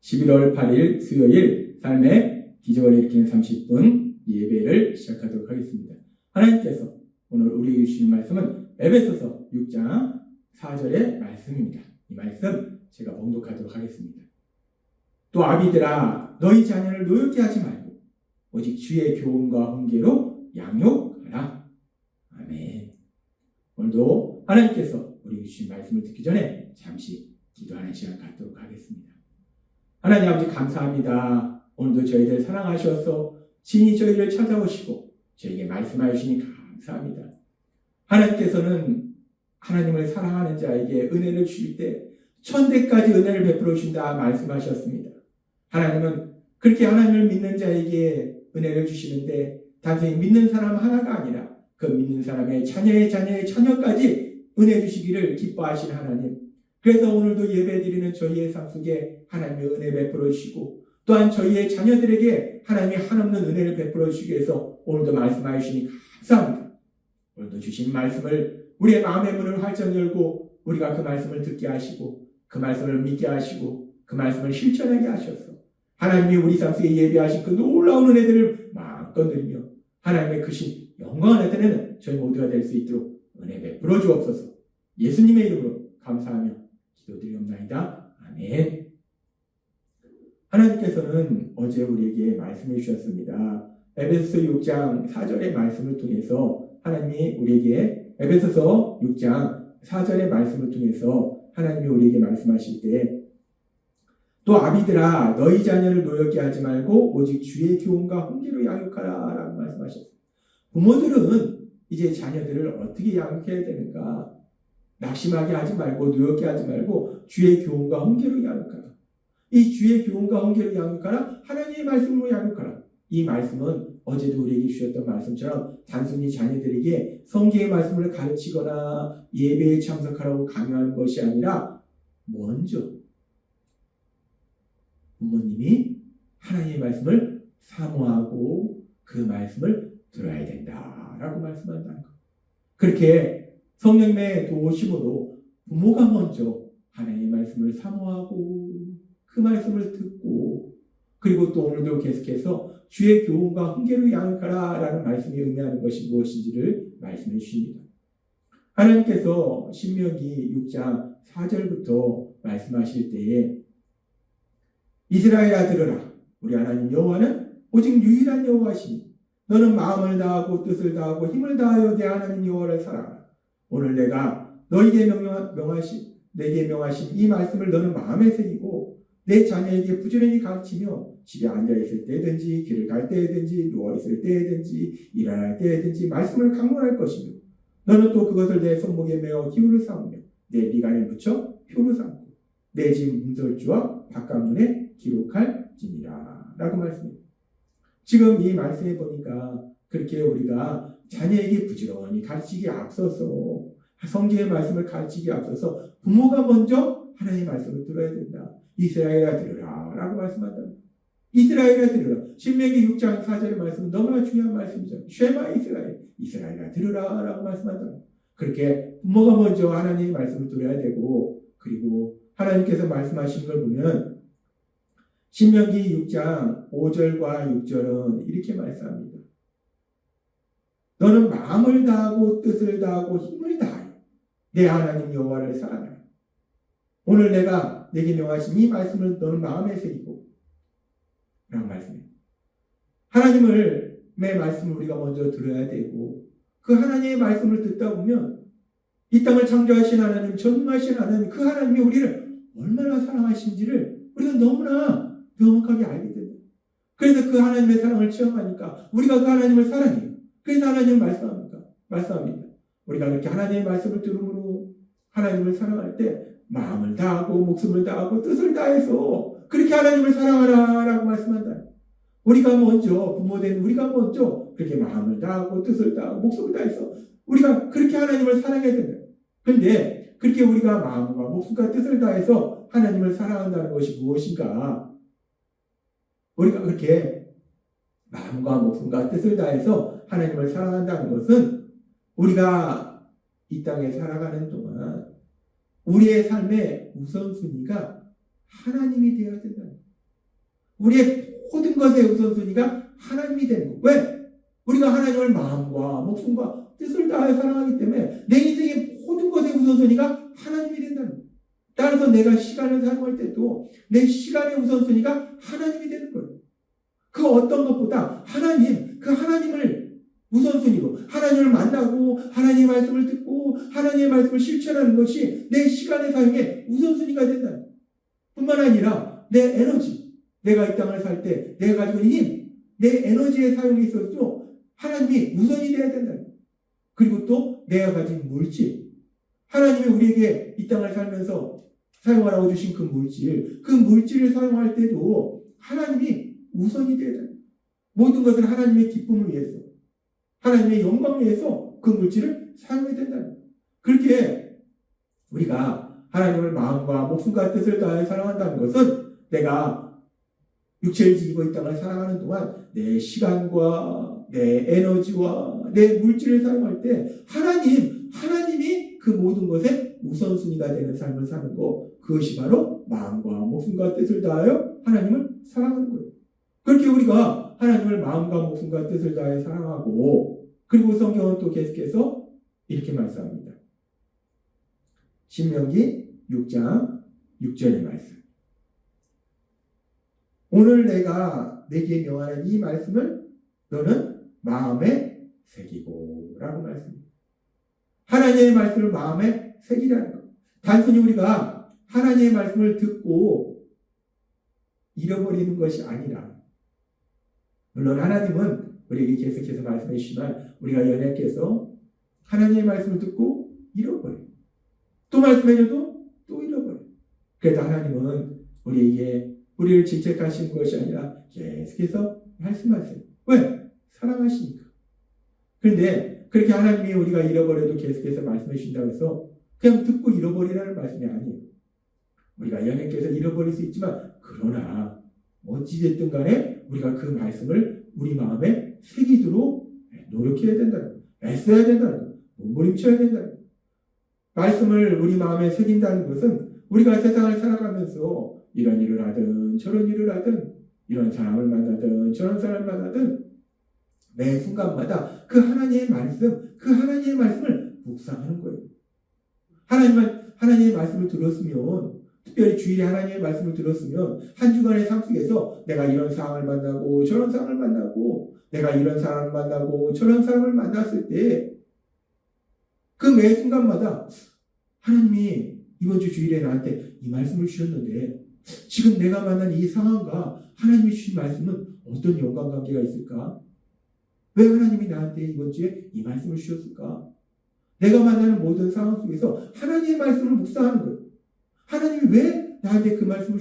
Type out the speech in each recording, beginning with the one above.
11월 8일 수요일 삶의 기적을 일으키는 30분 예배를 시작하도록 하겠습니다. 하나님께서 오늘 우리에게 주신 말씀은 에베소서 6장 4절의 말씀입니다. 이 말씀 제가 봉독하도록 하겠습니다. 또 아비들아 너희 자녀를 노엽게 하지 말고 오직 주의 교훈과 훈계로 양육하라. 아멘. 오늘도 하나님께서 우리에게 주신 말씀을 듣기 전에 잠시 기도하는 시간 갖도록 하겠습니다. 하나님 아버지 감사합니다. 오늘도 저희들 사랑하셔서 친히 저희를 찾아오시고 저에게 말씀하여 주시니 감사합니다. 하나님께서는 하나님을 사랑하는 자에게 은혜를 주실 때 천대까지 은혜를 베풀어 주신다 말씀하셨습니다. 하나님은 그렇게 하나님을 믿는 자에게 은혜를 주시는데 단순히 믿는 사람 하나가 아니라 그 믿는 사람의 자녀의 자녀까지 은혜 주시기를 기뻐하신 하나님. 그래서 오늘도 예배드리는 저희의 삶 속에 하나님의 은혜 베풀어 주시고 또한 저희의 자녀들에게 하나님이 한없는 은혜를 베풀어 주시기 위해서 오늘도 말씀하여 주시니 감사합니다. 오늘도 주신 말씀을 우리의 마음의 문을 활짝 열고 우리가 그 말씀을 듣게 하시고 그 말씀을 믿게 하시고 그 말씀을 실천하게 하셔서 하나님이 우리 삶 속에 예배하신 그 놀라운 은혜들을 마음껏 누리며 하나님의 크신 영광을 나타내는 저희 모두가 될 수 있도록 은혜 베풀어 주옵소서. 예수님의 이름으로 감사하며 기도드리옵나이다. 아멘. 하나님께서는 어제 우리에게 말씀해 주셨습니다. 에베소서 6장 4절의 말씀을 통해서 하나님이 우리에게 에베소서 6장 4절의 말씀을 통해서 하나님이 우리에게 말씀하실 때 또 아비들아 너희 자녀를 노엽게 하지 말고 오직 주의 교훈과 훈계로 양육하라 라고 말씀하셨습니다. 부모들은 이제 자녀들을 어떻게 양육해야 되는가? 낙심하게 하지 말고 노엽게 하지 말고 주의 교훈과 훈계로 양육하라. 이 주의 교훈과 훈계로 양육하라. 하나님의 말씀으로 양육하라. 이 말씀은 어제도 우리에게 주셨던 말씀처럼 단순히 자녀들에게 성경의 말씀을 가르치거나 예배에 참석하라고 강요하는 것이 아니라 먼저 부모님이 하나님의 말씀을 사모하고 그 말씀을 들어야 된다라고 말씀한다는 것. 그렇게 성령의 도우심으로 부모가 먼저 하나님의 말씀을 사모하고 그 말씀을 듣고 그리고 또 오늘도 계속해서 주의 교훈과 훈계로 양육하라 라는 말씀이 의미하는 것이 무엇인지를 말씀해 주십니다. 하나님께서 신명기 6장 4절부터 말씀하실 때에 이스라엘아 들으라. 우리 하나님 여호와는 오직 유일한 여호와시니 너는 마음을 다하고 뜻을 다하고 힘을 다하여 내 하나님 여호와를 사랑하라. 오늘 내가 너에게 내게 명하신 이 말씀을 너는 마음에 새기고 내 자녀에게 부지런히 가르치며 집에 앉아있을 때든지 길을 갈 때든지 누워있을 때든지 일어날 때든지 말씀을 강론할 것이며 너는 또 그것을 내 손목에 메어 기울을 삼으며 내 미간에 붙여 표를 삼고 내 집 문설주와 바깥문에 기록할지니라 라고 말씀합니다. 지금 이 말씀에 보니까 그렇게 우리가 자녀에게 부지런히 가르치기에 앞서서 성경의 말씀을 가르치기에 앞서서 부모가 먼저 하나님의 말씀을 들어야 된다. 이스라엘아 들으라 라고 말씀한다. 이스라엘아 들으라. 신명기 6장 4절의 말씀은 너무나 중요한 말씀이죠. 쉐마 이스라엘아 들으라 라고 말씀한다. 그렇게 부모가 먼저 하나님의 말씀을 들어야 되고 그리고 하나님께서 말씀하신 걸 보면 신명기 6장 5절과 6절은 이렇게 말씀합니다. 너는 마음을 다하고 뜻을 다하고 힘을 다하여 내 하나님 여호와를 사랑하라. 오늘 내가 내게 명하신 이 말씀을 너는 마음에 새기고 라고 말씀해요. 하나님의 말씀을 우리가 먼저 들어야 되고 그 하나님의 말씀을 듣다 보면 이 땅을 창조하신 하나님, 전능하신 하나님, 그 하나님이 우리를 얼마나 사랑하신지를 우리가 너무나 명확하게 알게 됩니다. 그래서 그 하나님의 사랑을 체험하니까 우리가 그 하나님을 사랑해요. 그래서 하나님을 말씀합니다. 우리가 그렇게 하나님의 말씀을 들음으로 하나님을 사랑할 때 마음을 다하고 목숨을 다하고 뜻을 다해서 그렇게 하나님을 사랑하라라고 말씀한다. 우리가 먼저 부모된 우리가 먼저 그렇게 마음을 다하고 뜻을 다하고 목숨을 다해서 우리가 그렇게 하나님을 사랑해야 된다. 그런데 그렇게 우리가 마음과 목숨과 뜻을 다해서 하나님을 사랑한다는 것이 무엇인가? 우리가 그렇게 마음과 목숨과 뜻을 다해서 하나님을 사랑한다는 것은 우리가 이 땅에 살아가는 동안 우리의 삶의 우선순위가 하나님이 되어야 된다. 우리의 모든 것의 우선순위가 하나님이 되는 거. 왜? 우리가 하나님을 마음과 목숨과 뜻을 다해 사랑하기 때문에 내 인생의 모든 것의 우선순위가 하나님이 된다는 거예요. 따라서 내가 시간을 사용할 때도 내 시간의 우선순위가 하나님이 되는 거예요. 그 어떤 것보다 하나님, 그 하나님을 우선순위로 하나님을 만나고 하나님의 말씀을 듣고 하나님의 말씀을 실천하는 것이 내 시간의 사용의 우선순위가 된다는 거예요. 뿐만 아니라 내 에너지, 내가 이 땅을 살 때 내가 가지고 있는 힘, 내 에너지의 사용에 있어서도 하나님이 우선이 되어야 된다는 거예요. 그리고 또 내가 가진 물질, 하나님이 우리에게 이 땅을 살면서 사용하라고 주신 그 물질을 사용할 때도 하나님이 우선이 되어야 된다. 모든 것을 하나님의 기쁨을 위해서, 하나님의 영광을 위해서 그 물질을 사용해야 된다는 거예요. 그렇게 우리가 하나님을 마음과 목숨과 뜻을 다해 사랑한다는 것은 내가 육체를 지니고 이 땅을 살아가는 동안 내 시간과 내 에너지와 내 물질을 사용할 때 하나님이 그 모든 것에 우선순위가 되는 삶을 사는 것, 그것이 바로 마음과 목숨과 뜻을 다하여 하나님을 사랑하는 거예요. 그렇게 우리가 하나님을 마음과 목숨과 뜻을 다해 사랑하고, 그리고 성경은 또 계속해서 이렇게 말씀합니다. 신명기 6장 6절의 말씀. 오늘 내가 내게 명하는 이 말씀을 너는 마음에 새기고 라고 말씀합니다. 하나님의 말씀을 마음에 새기라는 것. 단순히 우리가 하나님의 말씀을 듣고 잃어버리는 것이 아니라, 물론 하나님은 우리에게 계속해서 말씀해 주시지만 우리가 연약해서 하나님의 말씀을 듣고 잃어버려요. 또 말씀해줘도 또 잃어버려요. 그래도 하나님은 우리를 질책하시는 것이 아니라 계속해서 말씀하세요. 왜? 사랑하시니까. 그런데 그렇게 하나님이 우리가 잃어버려도 계속해서 말씀해 주신다고 해서 그냥 듣고 잃어버리라는 말씀이 아니에요. 우리가 연약해서 잃어버릴 수 있지만, 그러나 어찌됐든 간에 우리가 그 말씀을 우리 마음에 새기도록 노력해야 된다는 거예요. 애써야 된다는 거예요. 몸부림쳐야 된다는 거예요. 말씀을 우리 마음에 새긴다는 것은 우리가 세상을 살아가면서 이런 일을 하든 저런 일을 하든 이런 사람을 만나든 저런 사람을 만나든 매 순간마다 그 하나님의 말씀을 묵상하는 거예요. 하나님의 말씀을 들었으면, 특별히 주일에 하나님의 말씀을 들었으면 한 주간의 삶 속에서 내가 이런 상황을 만나고 저런 상황을 만나고 내가 이런 사람을 만나고 저런 사람을 만났을 때 그 매 순간마다 하나님이 이번 주 주일에 나한테 이 말씀을 주셨는데 지금 내가 만난 이 상황과 하나님이 주신 말씀은 어떤 연관관계가 있을까? 왜 하나님이 나한테 이번 주에 이 말씀을 주셨을까? 내가 만나는 모든 상황 속에서 하나님의 말씀을 묵상하는 거예요. 하나님이 왜 나한테 그 말씀을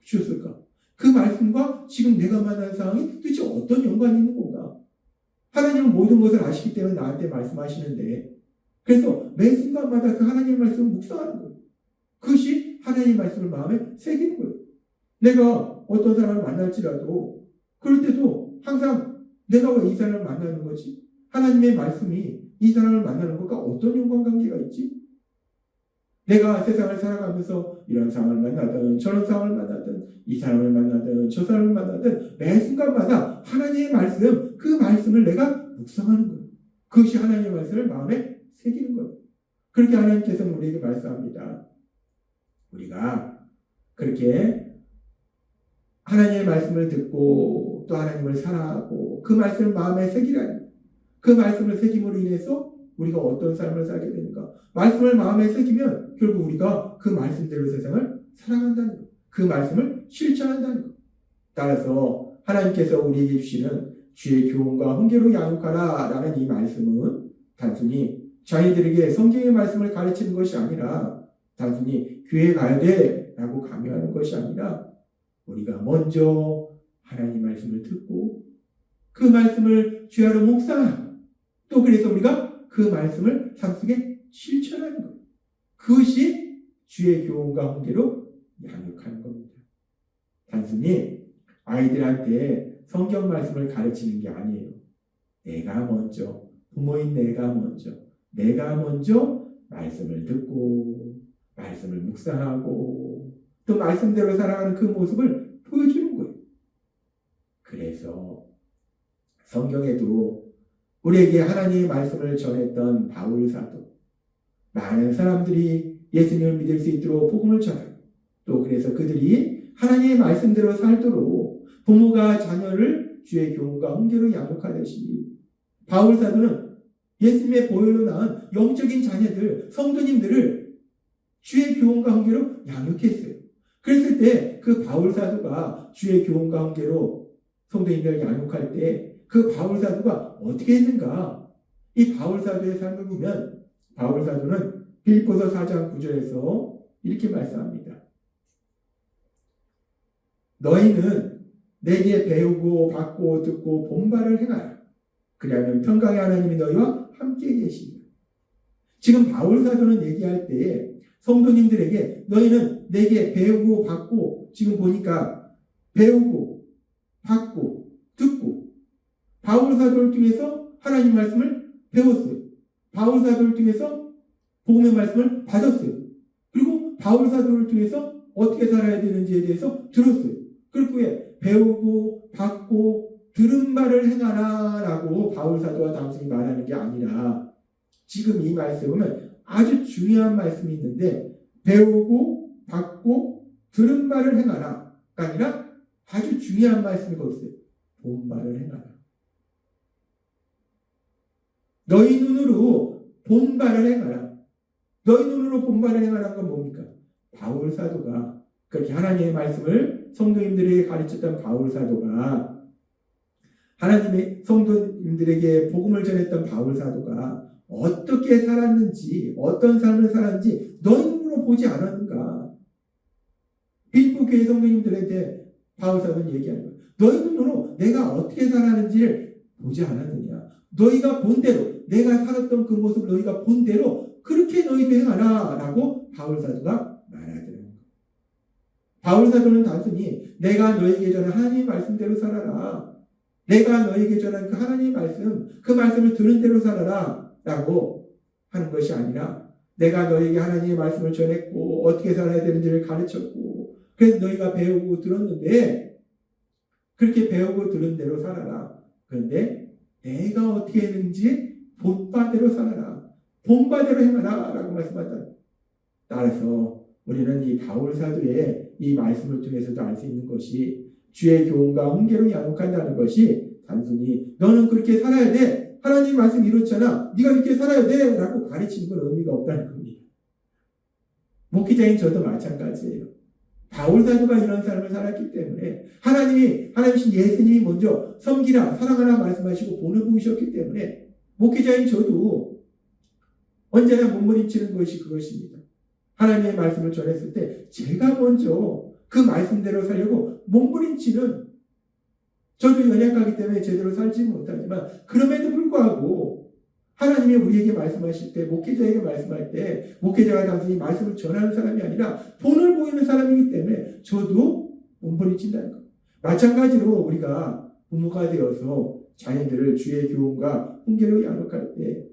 주셨을까? 그 말씀과 지금 내가 만나는 상황이 도대체 어떤 연관이 있는 건가? 하나님은 모든 것을 아시기 때문에 나한테 말씀하시는데, 그래서 매 순간마다 그 하나님의 말씀을 묵상하는 거예요. 그것이 하나님의 말씀을 마음에 새기는 거예요. 내가 어떤 사람을 만날지라도 그럴 때도 항상 내가 왜 이 사람을 만나는 거지? 하나님의 말씀이 이 사람을 만나는 것과 어떤 연관관계가 있지? 내가 세상을 살아가면서 이런 상황을 만나든 저런 상황을 만나든 이 사람을 만나든 저 사람을 만나든 매 순간마다 하나님의 말씀, 그 말씀을 내가 묵상하는 거예요. 그것이 하나님의 말씀을 마음에 새기는 거예요. 그렇게 하나님께서는 우리에게 말씀합니다. 우리가 그렇게 하나님의 말씀을 듣고 또 하나님을 사랑하고 그 말씀을 마음에 새기라니, 그 말씀을 새김으로 인해서 우리가 어떤 삶을 살게 되는가? 말씀을 마음에 새기면 결국 우리가 그 말씀대로 세상을 살아간다는 것, 그 말씀을 실천한다는 것. 따라서 하나님께서 우리에게 주시는 주의 교훈과 훈계로 양육하라 라는 이 말씀은 단순히 자녀들에게 성경의 말씀을 가르치는 것이 아니라, 단순히 교회에 가야 돼 라고 강요하는 것이 아니라, 우리가 먼저 하나님 말씀을 듣고 그 말씀을 주야로 묵상하고 또 그래서 우리가 그 말씀을 삶 속에 실천하는 것, 그것이 주의 교훈과 훈계로 양육하는 겁니다. 단순히 아이들한테 성경 말씀을 가르치는 게 아니에요. 내가 먼저, 부모인 내가 먼저 말씀을 듣고 말씀을 묵상하고 또 말씀대로 살아가는 그 모습을 보여주는 거예요. 그래서 성경에도 우리에게 하나님의 말씀을 전했던 바울 사도, 많은 사람들이 예수님을 믿을 수 있도록 복음을 전하고, 또 그래서 그들이 하나님의 말씀대로 살도록 부모가 자녀를 주의 교훈과 훈계로 양육하듯이 바울 사도는 예수님의 보혈로 낳은 영적인 자녀들, 성도님들을 주의 교훈과 훈계로 양육했어요. 그랬을 때 그 바울 사도가 주의 교훈과 훈계로 성도님들을 양육할 때 그 바울 사도가 어떻게 했는가? 이 바울 사도의 삶을 보면 바울 사도는 빌립보서 4장 9절에서 이렇게 말씀합니다. 너희는 내게 배우고 받고 듣고 본바를 행하라. 그리하면 평강의 하나님이 너희와 함께 계시리라. 지금 바울 사도는 얘기할 때 성도님들에게 너희는 내게 배우고 받고, 지금 보니까 배우고 받고 듣고, 바울 사도를 통해서 하나님 말씀을 배웠어요. 바울 사도를 통해서 복음의 말씀을 받았어요. 그리고 바울 사도를 통해서 어떻게 살아야 되는지에 대해서 들었어요. 그리고 배우고 받고 들은 말을 행하라 라고 바울 사도와 단순히 말하는 게 아니라, 지금 이 말씀은 아주 중요한 말씀이 있는데, 배우고 받고 들은 말을 행하라가 아니라 아주 중요한 말씀이 거기 있어요. 본 말을 행하라. 너희 눈으로 본 바를 행하라. 너희 눈으로 본 바를 행하라는 건 뭡니까? 바울 사도가 그렇게 하나님의 말씀을 성도님들에게 가르쳤던 바울 사도가, 하나님의 성도님들에게 복음을 전했던 바울 사도가 어떻게 살았는지, 어떤 삶을 살았는지 너희 눈으로 보지 않았는가? 빌립보 교회 성도님들에게 바울 사도는 얘기하는 거예요. 너희 눈으로 내가 어떻게 살았는지를 보지 않았느냐? 너희가 본 대로, 내가 살았던 그 모습을 너희가 본 대로 그렇게 너희도 행하라 라고 바울 사도가 말하더라고요. 바울 사도는 단순히 내가 너희에게 전한 하나님의 말씀대로 살아라, 내가 너희에게 전한 그 하나님의 말씀, 그 말씀을 들은 대로 살아라 라고 하는 것이 아니라, 내가 너희에게 하나님의 말씀을 전했고 어떻게 살아야 되는지를 가르쳤고, 그래서 너희가 배우고 들었는데 그렇게 배우고 들은 대로 살아라. 그런데 내가 어떻게 했는지 본바대로 살아라, 본바대로 행하라 라고 말씀하셨다. 따라서 우리는 이 바울 사도의 이 말씀을 통해서도 알 수 있는 것이, 주의 교훈과 훈계로 양육한다는 것이 단순히 너는 그렇게 살아야 돼, 하나님 말씀 이렇잖아, 네가 이렇게 살아야 돼 라고 가르치는 건 의미가 없다는 겁니다. 목회자인 저도 마찬가지예요. 바울 사도가 이런 삶을 살았기 때문에, 하나님이신 예수님이 먼저 섬기라, 사랑하라 말씀하시고 본을 보이셨기 때문에, 목회자인 저도 언제나 몸부림치는 것이 그것입니다. 하나님의 말씀을 전했을 때 제가 먼저 그 말씀대로 살려고 몸부림치는, 저도 연약하기 때문에 제대로 살지 못하지만, 그럼에도 불구하고 하나님이 우리에게 말씀하실 때, 목회자에게 말씀할 때, 목회자가 단순히 말씀을 전하는 사람이 아니라 본을 보이는 사람이기 때문에 저도 몸부림친다는 것. 마찬가지로 우리가 부모가 되어서 자녀들을 주의 교훈과 훈계로 양육할 때,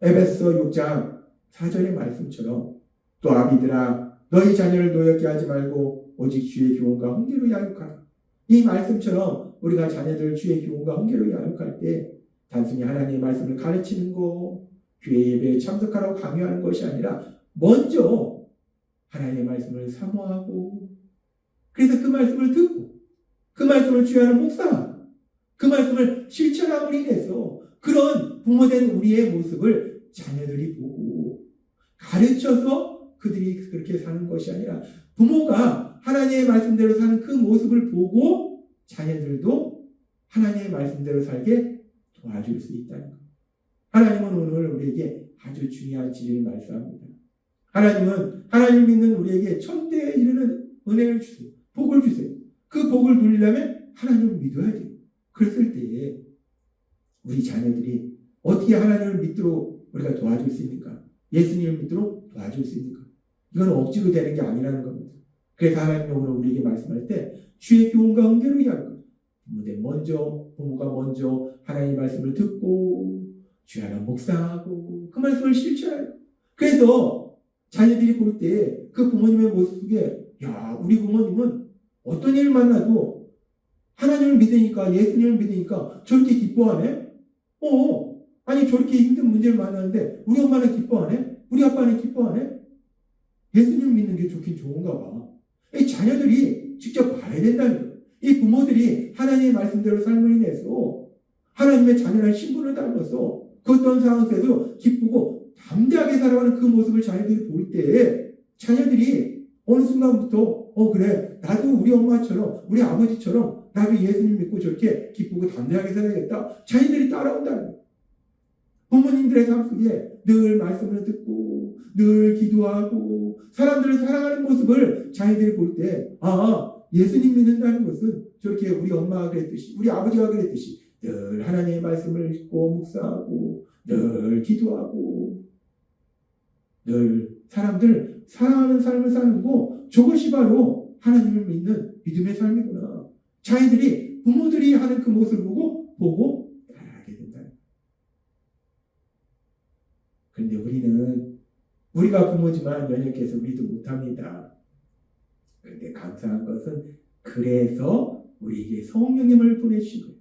에베소 6장 4절의 말씀처럼, 또 아비들아 너희 자녀를 노엽게 하지 말고 오직 주의 교훈과 훈계로 양육하라. 이 말씀처럼 우리가 자녀들을 주의 교훈과 훈계로 양육할 때 단순히 하나님의 말씀을 가르치는 거, 교회 예배에 참석하라고 강요하는 것이 아니라 먼저 하나님의 말씀을 사모하고, 그래서 그 말씀을 듣고 그 말씀을 주의하는 목사, 그 말씀을 실천함으로 인해서 그런 부모된 우리의 모습을 자녀들이 보고 가르쳐서 그들이 그렇게 사는 것이 아니라, 부모가 하나님의 말씀대로 사는 그 모습을 보고 자녀들도 하나님의 말씀대로 살게 도와줄 수 있다는 것. 하나님은 오늘 우리에게 아주 중요한 진리를 말씀합니다. 하나님은 하나님 믿는 우리에게 천대에 이르는 은혜를 주세요. 복을 주세요. 그 복을 누리려면 하나님을 믿어야 돼요. 그랬을 때에 우리 자녀들이 어떻게 하나님을 믿도록 우리가 도와줄 수 있는가? 예수님을 믿도록 도와줄 수 있는가? 이건 억지로 되는 게 아니라는 겁니다. 그래서 하나님이 오늘 우리에게 말씀할 때 주의 교훈과 훈계로 이해하는 것. 부모가 먼저 하나님의 말씀을 듣고 주의 하나님 묵상하고 그 말씀을 실천해요. 그래서 자녀들이 볼 때 그 부모님의 모습 속에, 야, 우리 부모님은 어떤 일을 만나도 하나님을 믿으니까, 예수님을 믿으니까 저렇게 기뻐하네? 아니 저렇게 힘든 문제를 만나는데 우리 엄마는 기뻐하네? 우리 아빠는 기뻐하네? 예수님을 믿는 게 좋긴 좋은가 봐. 이 자녀들이 직접 봐야 된다는 거예요. 이 부모들이 하나님의 말씀대로 삶을 인해서 하나님의 자녀라는 신분을 닮아서 그 어떤 상황에서도 기쁘고 담대하게 살아가는 그 모습을 자녀들이 볼 때 자녀들이 어느 순간부터 그래 나도 우리 엄마처럼 우리 아버지처럼 나도 예수님 믿고 저렇게 기쁘고 담대하게 살아야겠다. 자녀들이 따라온다는 거예요. 부모님들의 삶 속에 늘 말씀을 듣고 늘 기도하고 사람들을 사랑하는 모습을 자녀들이 볼 때 예수님 믿는다는 것은 저렇게 우리 엄마가 그랬듯이 우리 아버지가 그랬듯이 늘 하나님의 말씀을 읽고 묵상하고 늘 기도하고 늘 사람들 사랑하는 삶을 사는 거 저것이 바로 하나님을 믿는 믿음의 삶이구나. 자녀들이 부모들이 하는 그 모습을 보고 따라하게 된다. 그런데 우리가 부모지만 연약해서 우리도 못합니다. 그런데 감사한 것은 그래서 우리에게 성령님을 보내주신 거예요.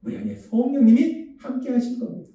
우리 안에 성령님이 함께 하신 겁니다.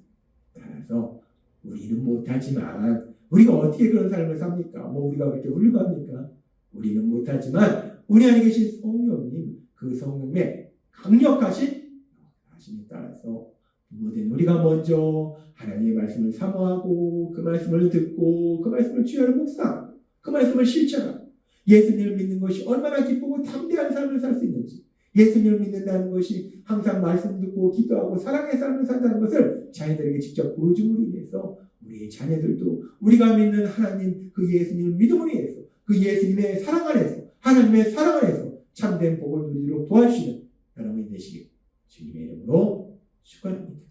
따라서 우리는 못하지만 우리가 어떻게 그런 삶을 삽니까? 우리가 그렇게 훌륭합니까? 우리는 못하지만 우리 안에 계신 성령님, 그 성령의 강력하신 하심에 따라서 부모된 우리가 먼저 하나님의 말씀을 사모하고 그 말씀을 듣고 그 말씀을 주야로 묵상하고 그 말씀을 실천하고 예수님을 믿는 것이 얼마나 기쁘고 담대한 삶을 살 수 있는지 예수님을 믿는다는 것이 항상 말씀 듣고 기도하고 사랑의 삶을 산다는 것을 자녀들에게 직접 보여줌으로 인해서 우리 자녀들도 우리가 믿는 하나님 그 예수님을 믿음으로 인해서 그 예수님의 사랑 안에서 하나님의 사랑 안에서 참된 복을 누리도록 도와주시는 여러분이 되시길 주님의 이름으로 축원합니다.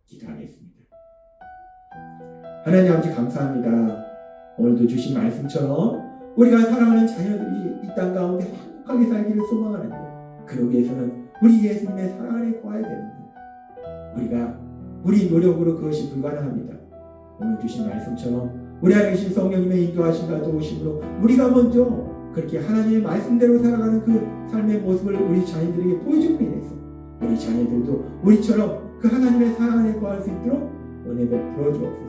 기도하겠습니다. 하나님 아버지 감사합니다. 오늘도 주신 말씀처럼 우리가 사랑하는 자녀들이 이 땅 가운데 행복하게 살기를 소망하는데 그러기 위해서는 우리 예수님의 사랑 안에 거해야 되는데 우리 노력으로 그것이 불가능합니다. 오늘 주신 말씀처럼 우리 안에 계신 성령님의 인도하심과 도우심으로 우리가 먼저 그렇게 하나님의 말씀대로 살아가는 그 삶의 모습을 우리 자녀들에게 보여주고 인해서 우리 자녀들도 우리처럼 그 하나님의 사랑 안에 거할 수 있도록 은혜 베풀어 주옵소서.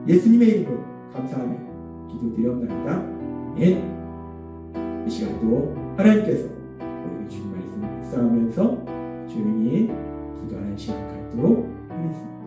예수님의 이름으로 감사하며 기도드렸나이다. 아멘. 이 시간도 하나님께서 우리에게 주신 말씀 묵상하면서 조용히 기도하는 시간 갖도록 하겠습니다.